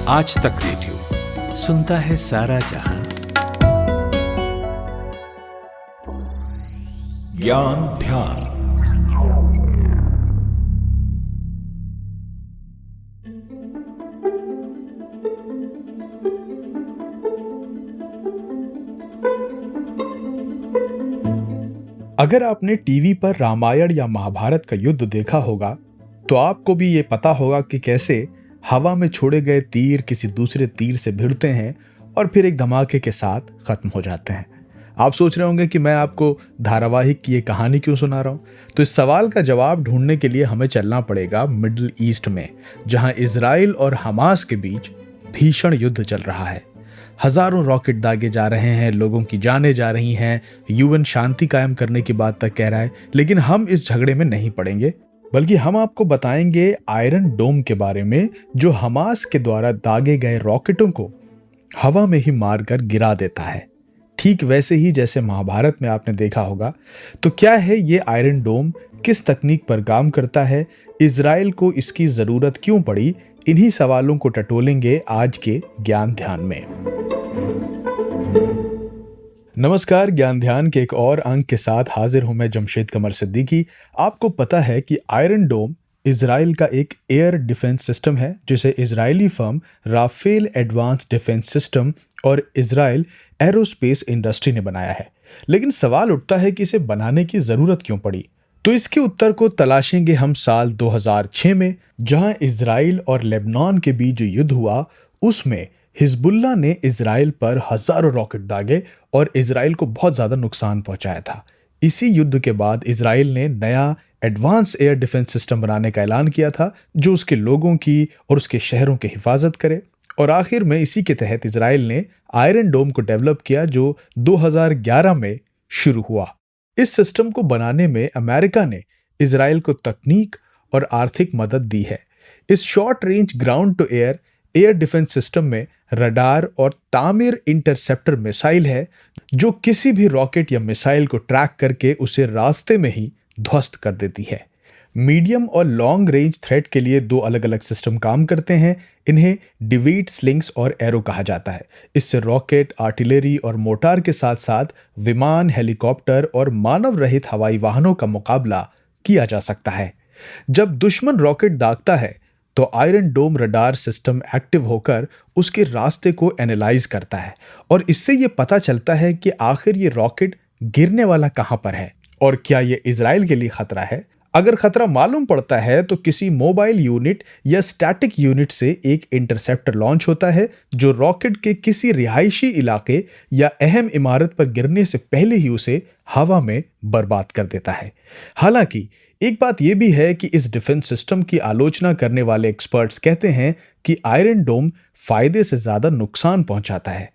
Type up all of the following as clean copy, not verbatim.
आज तक रेडियो सुनता है सारा जहां। ज्ञान ध्यान। अगर आपने टीवी पर रामायण या महाभारत का युद्ध देखा होगा, तो आपको भी ये पता होगा कि कैसे हवा में छोड़े गए तीर किसी दूसरे तीर से भिड़ते हैं और फिर एक धमाके के साथ खत्म हो जाते हैं। आप सोच रहे होंगे कि मैं आपको धारावाहिक की ये कहानी क्यों सुना रहा हूँ? तो इस सवाल का जवाब ढूंढने के लिए हमें चलना पड़ेगा मिडिल ईस्ट में, जहां इजराइल और हमास के बीच भीषण युद्ध चल रहा है। हजारों रॉकेट दागे जा रहे हैं, लोगों की जानें जा रही हैं, यूएन शांति कायम करने की बात तक कह रहा है। लेकिन हम इस झगड़े में नहीं पड़ेंगे, बल्कि हम आपको बताएंगे आयरन डोम के बारे में, जो हमास के द्वारा दागे गए रॉकेटों को हवा में ही मारकर गिरा देता है, ठीक वैसे ही जैसे महाभारत में आपने देखा होगा। तो क्या है ये आयरन डोम, किस तकनीक पर काम करता है, इजराइल को इसकी जरूरत क्यों पड़ी? इन्हीं सवालों को टटोलेंगे आज के ज्ञान ध्यान में। नमस्कार, ज्ञान ध्यान के एक और अंक के साथ हाजिर हूं मैं, जमशेद कमर सिद्दीकी। आपको पता है कि आयरन डोम इजराइल का एक एयर डिफेंस सिस्टम है, जिसे Israeli firm Rafael advanced defence system और इजराइल एरोस्पेस इंडस्ट्री ने बनाया है। लेकिन सवाल उठता है कि इसे बनाने की जरूरत क्यों पड़ी? तो इसके उत्तर को तलाशेंगे हम साल 2006 में, जहां इजराइल और लेबनान के बीच जो युद्ध हुआ, उसमें हिजबुल्लाह ने इजराइल पर हजारों रॉकेट दागे और इजराइल को बहुत ज्यादा नुकसान पहुंचाया था। इसी युद्ध के बाद इजराइल ने नया एडवांस एयर डिफेंस सिस्टम बनाने का ऐलान किया था, जो उसके लोगों की और उसके शहरों की हिफाजत करे। और आखिर में इसी के तहत इजराइल ने आयरन डोम को डेवलप किया, जो 2011 में शुरू हुआ। इस सिस्टम को बनाने में अमेरिका ने इजराइल को तकनीक और आर्थिक मदद दी है। इस short range ground to air air defence system में रडार और तामीर इंटरसेप्टर मिसाइल है, जो किसी भी रॉकेट या मिसाइल को ट्रैक करके उसे रास्ते में ही ध्वस्त कर देती है। मीडियम और लॉन्ग रेंज थ्रेट के लिए दो अलग अलग सिस्टम काम करते हैं। इन्हें डिवीट, स्लिंग्स और एरो कहा जाता है। इससे रॉकेट, आर्टिलरी और मोटार के साथ साथ विमान, हेलीकॉप्टर और मानव रहित हवाई वाहनों का मुकाबला किया जा सकता है। जब दुश्मन रॉकेट दागता है, तो आयरन डोम रडार सिस्टम एक्टिव होकर उसके रास्ते को एनालाइज करता है और इससे यह पता चलता है कि आखिर ये रॉकेट गिरने वाला कहां पर है और क्या यह इजराइल के लिए खतरा है। अगर खतरा मालूम पड़ता है, तो किसी मोबाइल यूनिट या स्टैटिक यूनिट से एक इंटरसेप्टर लॉन्च होता है, जो रॉकेट के किसी रिहायशी इलाके या अहम इमारत पर गिरने से पहले ही उसे हवा में बर्बाद कर देता है। हालांकि एक बात यह भी है कि इस डिफेंस सिस्टम की आलोचना करने वाले एक्सपर्ट्स कहते हैं कि आयरन डोम फायदे से ज्यादा नुकसान पहुंचाता है।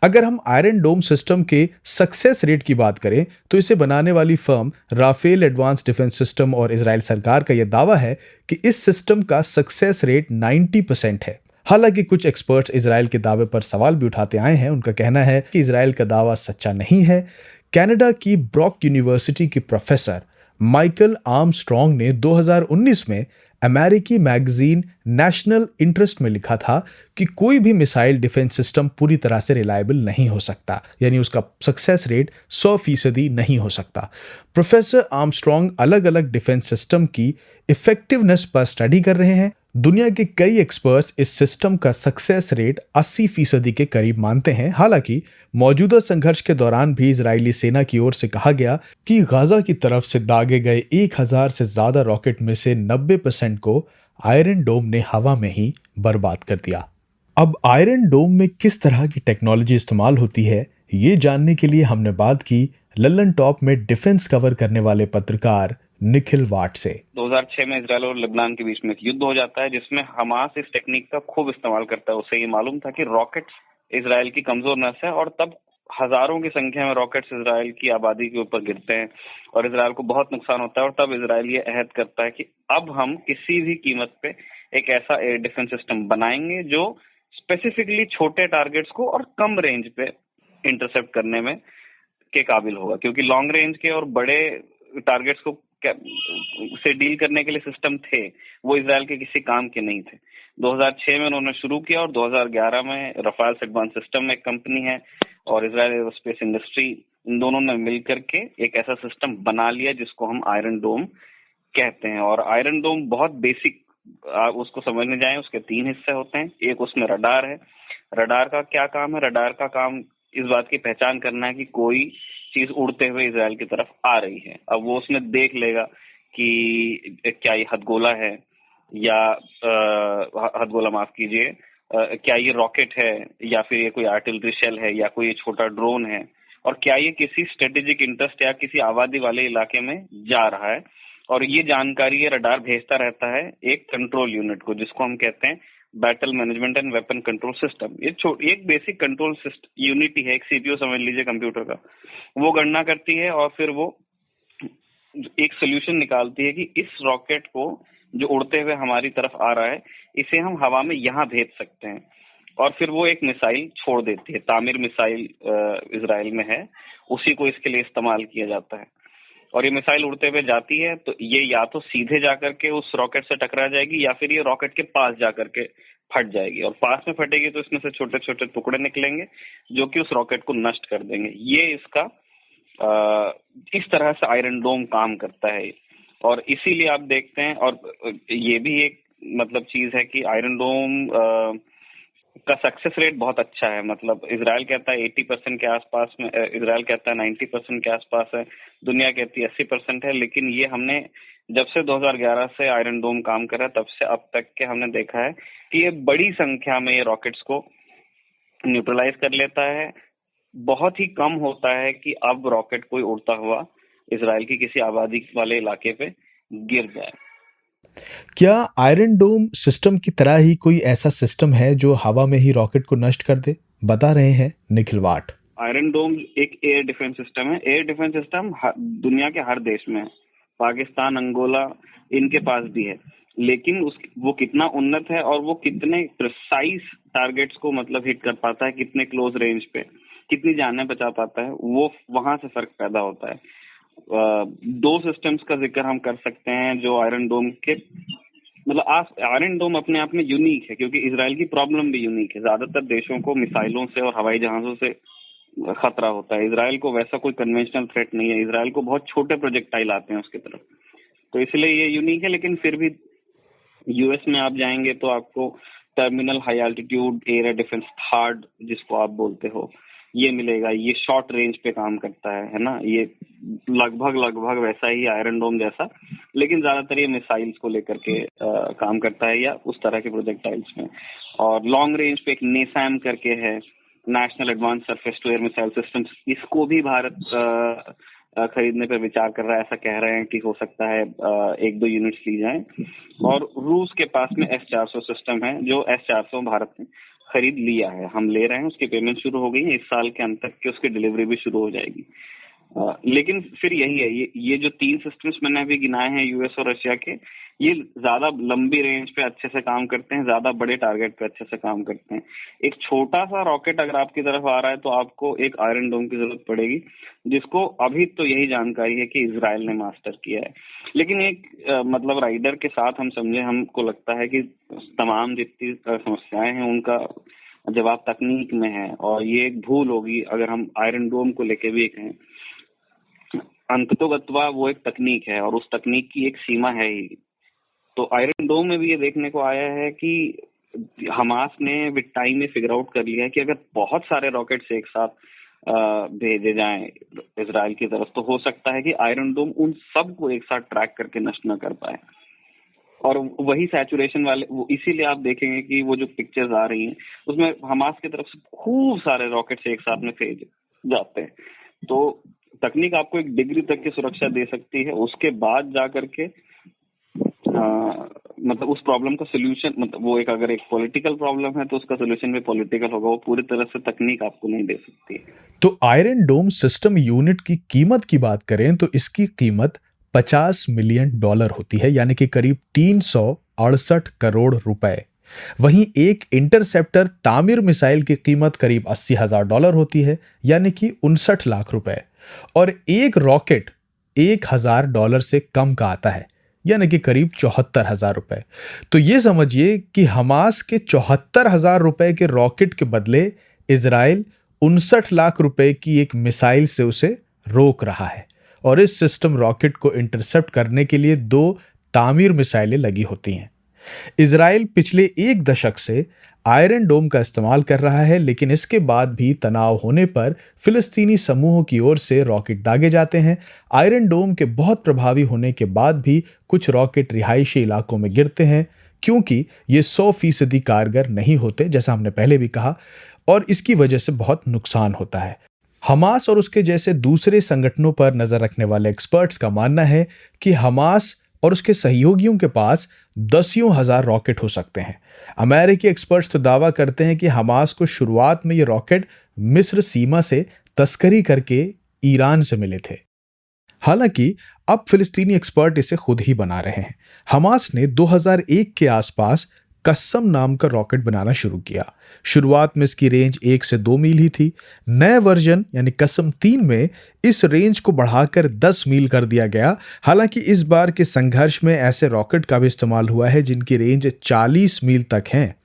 अगर हम आयरन डोम सिस्टम के सक्सेस रेट की बात करें, तो इसे बनाने वाली firm Rafael advanced defence system और इजराइल सरकार का यह दावा है कि इस सिस्टम का सक्सेस रेट 90% है। हालांकि कुछ एक्सपर्ट्स इजराइल के दावे पर सवाल भी उठाते आए हैं। उनका कहना है कि इजराइल का दावा सच्चा नहीं है। कनाडा की ब्रॉक यूनिवर्सिटी की प्रोफेसर माइकल आर्मस्ट्रॉन्ग ने 2019 में अमेरिकी मैगजीन नेशनल इंटरेस्ट में लिखा था कि कोई भी मिसाइल डिफेंस सिस्टम पूरी तरह से रिलायबल नहीं हो सकता, यानी उसका सक्सेस रेट 100% नहीं हो सकता। प्रोफेसर आर्मस्ट्रॉन्ग अलग अलग डिफेंस सिस्टम की इफेक्टिवनेस पर स्टडी कर रहे हैं। दुनिया के कई एक्सपर्ट्स इस सिस्टम का सक्सेस रेट 80% के करीब मानते हैं। हालांकि मौजूदा संघर्ष के दौरान भी इजरायली सेना की ओर से कहा गया कि गाजा की तरफ से दागे गए 1000 से ज्यादा रॉकेट में से 90% को आयरन डोम ने हवा में ही बर्बाद कर दिया। अब आयरन डोम में किस तरह की टेक्नोलॉजी इस्तेमाल होती है, ये जानने के लिए हमने बात की लल्लन टॉप में डिफेंस कवर करने वाले पत्रकार निखिल वाट से। 2006 में इजराइल और लेबनान के बीच में एक युद्ध हो जाता है, जिसमें हमास इस टेक्निक का खूब इस्तेमाल करता है। उसे ये मालूम था कि रॉकेट्स इजराइल की कमजोर नस है, और तब हजारों की संख्या में रॉकेट्स इजराइल की आबादी के ऊपर गिरते हैं और इजराइल को बहुत नुकसान होता है। और तब इजराइल ये अहद करता है कि अब हम किसी भी कीमत पे एक ऐसा एयर डिफेंस सिस्टम बनाएंगे जो स्पेसिफिकली छोटे टारगेट्स को और कम रेंज पे इंटरसेप्ट करने में के काबिल होगा, क्योंकि लॉन्ग रेंज के और बड़े टारगेट्स को से डील करने के लिए सिस्टम थे, वो इजराइल के किसी काम के नहीं थे। 2006 में उन्होंने शुरू किया और 2011 में रफाल्स एडवांस सिस्टम एक कंपनी है और इजराइल एरोस्पेस इंडस्ट्री, इन दोनों ने मिलकर के एक ऐसा सिस्टम बना लिया जिसको हम आयरन डोम कहते हैं। और आयरन डोम बहुत बेसिक, आप उसको समझने जाएं उसके 3 हिस्से होते हैं। एक उसमें रडार है। रडार का क्या काम है? रडार का काम इस बात की पहचान करना है कि कोई चीज उड़ते हुए इजराइल की तरफ आ रही है। अब वो उसमें देख लेगा कि क्या ये हथगोला है या हथगोला माफ कीजिए, क्या ये रॉकेट है या फिर ये कोई आर्टिलरी शेल है या कोई ये छोटा ड्रोन है, और क्या ये किसी स्ट्रेटेजिक इंटरेस्ट या किसी आबादी वाले इलाके में जा रहा है। और ये जानकारी ये रडार भेजता रहता है एक कंट्रोल यूनिट को, जिसको हम कहते हैं battle management and weapon control system. ये एक बेसिक कंट्रोल यूनिट ही है, एक सीपीयू समझ लीजिए कंप्यूटर का। वो गणना करती है और फिर वो एक सोल्यूशन निकालती है कि इस रॉकेट को जो उड़ते हुए हमारी तरफ आ रहा है, इसे हम हवा में यहाँ भेज सकते हैं। और फिर वो एक मिसाइल छोड़ देती है। तामिर मिसाइल इजराइल में है, उसी को इसके लिए इस्तेमाल किया जाता है। और ये मिसाइल उड़ते हुए जाती है तो ये या तो सीधे जाकर के उस रॉकेट से टकरा जाएगी या फिर ये रॉकेट के पास जाकर के फट जाएगी। और पास में फटेगी तो इसमें से छोटे छोटे टुकड़े निकलेंगे जो कि उस रॉकेट को नष्ट कर देंगे। ये इसका इस तरह से आयरन डोम काम करता है। और इसीलिए आप देखते हैं, और ये भी एक मतलब चीज है कि आयरन डोम का सक्सेस रेट बहुत अच्छा है। मतलब इजराइल कहता है 80% के आसपास में, इजराइल कहता है 90% के आसपास है, दुनिया कहती है 80% है। लेकिन ये हमने जब से 2011 से आयरन डोम काम कर रहा है तब से अब तक के हमने देखा है कि ये बड़ी संख्या में ये रॉकेट्स को न्यूट्रलाइज कर लेता है। बहुत ही कम होता है कि अब रॉकेट कोई उड़ता हुआ इजराइल की किसी आबादी वाले इलाके पे गिर जाए। क्या आयरन डोम सिस्टम की तरह ही कोई ऐसा सिस्टम है जो हवा में ही रॉकेट को नष्ट कर दे? बता रहे हैं निखिल वाट। आयरन डोम एक एयर डिफेंस सिस्टम है। एयर डिफेंस सिस्टम दुनिया के हर देश में है, पाकिस्तान, अंगोला, इनके पास भी है। लेकिन वो कितना उन्नत है और वो कितने प्रिसाइज टारगेट्स को मतलब हिट कर पाता है, कितने क्लोज रेंज पे कितनी जानें बचा पाता है, वो वहां से फर्क पैदा होता है। 2 सिस्टम्स का जिक्र हम कर सकते हैं जो आयरन डोम के मतलब आयरन डोम अपने आप में यूनिक है, क्योंकि इजराइल की प्रॉब्लम भी यूनिक है। ज्यादातर देशों को मिसाइलों से और हवाई जहाजों से खतरा होता है। इजराइल को वैसा कोई कन्वेंशनल थ्रेट नहीं है। इजराइल को बहुत छोटे प्रोजेक्टाइल आते हैं उसकी तरफ, तो इसलिए ये यूनिक है। लेकिन फिर भी यूएस में आप जाएंगे तो आपको terminal high altitude air defence third, जिसको आप बोलते हो, ये मिलेगा। ये शॉर्ट रेंज पे काम करता है ना। ये लगभग वैसा ही आयरन डोम जैसा, लेकिन ज्यादातर ये मिसाइल्स को लेकर के काम करता है या उस तरह के प्रोजेक्टाइल्स में। और लॉन्ग रेंज पे एक नेसैम करके है, national advanced surface to air missile systems, इसको भी भारत खरीदने पर विचार कर रहा है। ऐसा कह रहे हैं कि हो सकता है 1-2 यूनिट्स ली जाएं। और रूस के पास में S-400 सिस्टम है, जो S-400 भारत ने खरीद लिया है, हम ले रहे हैं। उसकी पेमेंट शुरू हो गई है, इस साल के अंत तक की उसकी डिलीवरी भी शुरू हो जाएगी। लेकिन फिर यही है, ये जो 3 सिस्टम्स मैंने अभी गिनाए हैं यूएस और रशिया के, ये ज्यादा लंबी रेंज पे अच्छे से काम करते हैं, ज्यादा बड़े टारगेट पे अच्छे से काम करते हैं। एक छोटा सा रॉकेट अगर आपकी तरफ आ रहा है तो आपको एक आयरन डोम की जरूरत पड़ेगी, जिसको अभी तो यही जानकारी है कि इजराइल ने मास्टर किया है। लेकिन एक मतलब राइडर के साथ हम समझे, हमको लगता है कि तमाम जितनी समस्याएं हैं उनका जवाब तकनीक में है। और ये एक भूल होगी अगर हम आयरन डोम को लेके भी कहें। अंततोगत्वा वो एक तकनीक है और उस तकनीक की एक सीमा है ही। तो आयरन डोम में भी ये देखने को आया है कि हमास ने विद टाइम में फिगर आउट कर लिया है कि अगर बहुत सारे रॉकेट्स एक साथ भेजे जाएं इजराइल की तरफ, तो हो सकता है कि आयरन डोम उन सब को एक साथ ट्रैक करके नष्ट न कर पाए। और वही सैचुरेशन वाले, इसीलिए आप देखेंगे कि वो जो पिक्चर्स आ रही हैं उसमें हमास की तरफ से खूब सारे रॉकेट्स एक साथ में भेजे जाते हैं। तो तकनीक आपको एक डिग्री तक की सुरक्षा दे सकती है, उसके बाद जा करके मतलब उस प्रॉब्लम का सोल्यूशन, मतलब वो एक अगर एक पॉलिटिकल प्रॉब्लम है तो उसका सोल्यूशन भी पॉलिटिकल होगा। वो पूरी तरह से तकनीक आपको नहीं दे सकती। तो आयरन डोम सिस्टम यूनिट की कीमत की बात करें तो इसकी कीमत $50 मिलियन होती है, यानी कि करीब 368 करोड़ रुपए। वहीं एक इंटरसेप्टर तामिर मिसाइल की कीमत करीब $80,000 होती है, यानी कि 59 लाख रुपए। और एक रॉकेट $1,000 से कम का आता है, यानी कि करीब 74,000 रुपए। तो ये समझिए कि हमास के 74,000 रुपए के रॉकेट के बदले इजराइल 59 लाख रुपए की एक मिसाइल से उसे रोक रहा है। और इस सिस्टम रॉकेट को इंटरसेप्ट करने के लिए 2 तामीर मिसाइलें लगी होती हैं। इजराइल पिछले 1 दशक से आयरन डोम का इस्तेमाल कर रहा है, लेकिन इसके बाद भी तनाव होने पर फिलिस्तीनी समूहों की ओर से रॉकेट दागे जाते हैं। आयरन डोम के बहुत प्रभावी होने के बाद भी कुछ रॉकेट रिहायशी इलाकों में गिरते हैं, क्योंकि ये 100% कारगर नहीं होते, जैसा हमने पहले भी कहा, और इसकी वजह से बहुत नुकसान होता है। हमास और उसके जैसे दूसरे संगठनों पर नजर रखने वाले एक्सपर्ट्स का मानना है कि हमास और उसके सहयोगियों के पास दसियों हजार रॉकेट हो सकते हैं। अमेरिकी एक्सपर्ट्स तो दावा करते हैं कि हमास को शुरुआत में ये रॉकेट मिस्र सीमा से तस्करी करके ईरान से मिले थे। हालांकि अब फिलिस्तीनी एक्सपर्ट इसे खुद ही बना रहे हैं। हमास ने 2001 के आसपास कस्सम नाम का रॉकेट बनाना शुरू किया। शुरुआत में इसकी रेंज 1 से 2 मील ही थी। नए वर्जन यानी कस्सम 3 में इस रेंज को बढ़ाकर 10 मील कर दिया गया। हालांकि इस बार के संघर्ष में ऐसे रॉकेट का भी इस्तेमाल हुआ है जिनकी रेंज 40 मील तक है।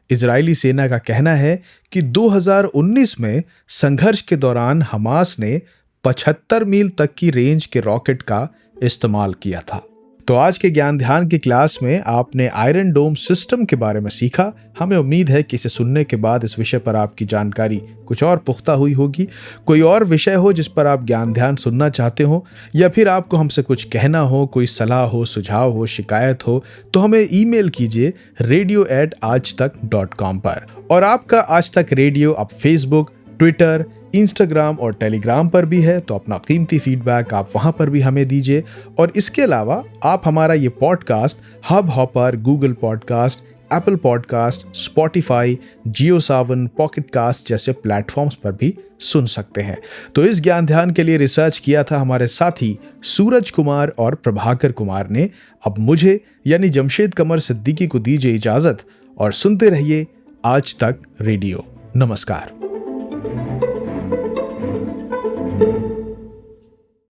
इजरायली सेना का कहना है कि 2019 में संघर्ष के दौरान हमास ने 75 मील तक की रेंज के रॉकेट का इस्तेमाल किया था। तो आज के ज्ञान ध्यान की क्लास में आपने आयरन डोम सिस्टम के बारे में सीखा। हमें उम्मीद है कि इसे सुनने के बाद इस विषय पर आपकी जानकारी कुछ और पुख्ता हुई होगी। कोई और विषय हो जिस पर आप ज्ञान ध्यान सुनना चाहते हो, या फिर आपको हमसे कुछ कहना हो, कोई सलाह हो, सुझाव हो, शिकायत हो, तो हमें ईमेल कीजिए radio@aajtak.com पर। और आपका आज तक रेडियो अब फेसबुक, ट्विटर, इंस्टाग्राम और टेलीग्राम पर भी है, तो अपना कीमती फीडबैक आप वहां पर भी हमें दीजिए। और इसके अलावा आप हमारा ये podcast hub hopper, Google podcast, Apple podcast, Spotify, Jio Saavn, pocket cast जैसे प्लेटफॉर्म्स पर भी सुन सकते हैं। तो इस ज्ञान ध्यान के लिए रिसर्च किया था हमारे साथी सूरज कुमार और प्रभाकर कुमार ने। अब मुझे यानी जमशेद कमर सिद्दीकी को दीजिए इजाजत और सुनते रहिए आज तक रेडियो। नमस्कार।